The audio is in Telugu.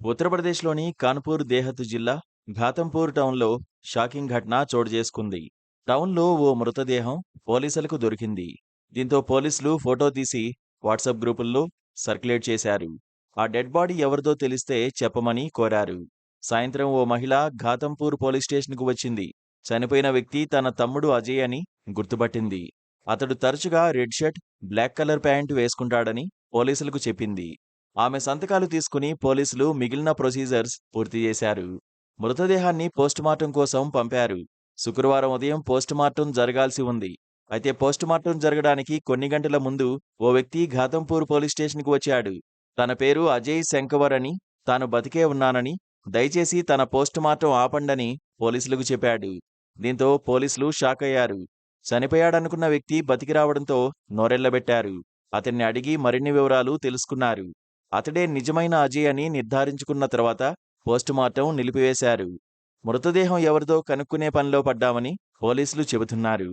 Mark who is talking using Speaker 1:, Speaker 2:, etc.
Speaker 1: ఉత్తరప్రదేశ్‌లోని కాన్పూర్ దేహత్ జిల్లా ఘాతంపూర్ టౌన్‌లో షాకింగ్ ఘటన చోటు చేసుకుంది. టౌన్‌లో ఓ మృతదేహం పోలీసులకు దొరికింది. దీంతో పోలీసులు ఫోటో తీసి వాట్సాప్ గ్రూపుల్లో సర్క్యులేట్ చేశారు. ఆ డెడ్ బాడీ ఎవరిదో తెలిస్తే చెప్పమని కోరారు. సాయంత్రం ఓ మహిళ ఘాతంపూర్ పోలీస్ స్టేషన్‌కు వచ్చింది. చనిపోయిన వ్యక్తి తన తమ్ముడు అజయ్ అని గుర్తుపట్టింది. అతడు తరచుగా red shirt, black colour pant వేసుకుంటాడని పోలీసులకు చెప్పింది. ఆమె సంతకాలు తీసుకుని పోలీసులు మిగిలిన ప్రొసీజర్స్ పూర్తి చేశారు. మృతదేహాన్ని పోస్టుమార్టం కోసం పంపారు. శుక్రవారం ఉదయం పోస్టుమార్టం జరగాల్సి ఉంది. అయితే పోస్టుమార్టం జరగడానికి కొన్ని గంటల ముందు ఓ వ్యక్తి ఘాతంపూర్ పోలీస్ స్టేషన్‌కు వచ్చాడు. తన పేరు అజయ్ శంకవర్ అని, తాను బతికే ఉన్నానని, దయచేసి తన పోస్టుమార్టం ఆపండని పోలీసులకు చెప్పాడు. దీంతో పోలీసులు షాకయ్యారు. చనిపోయాడనుకున్న వ్యక్తి బతికి రావడంతో నోరెళ్లబెట్టారు. అతన్ని అడిగి మరిన్ని వివరాలు తెలుసుకున్నారు. అతడే నిజమైన అజయ్ అని నిర్ధారించుకున్న తర్వాత పోస్టుమార్టం నిలిపివేశారు. మృతదేహం ఎవరిదో కనుక్కునే పనిలో పడ్డామని పోలీసులు చెబుతున్నారు.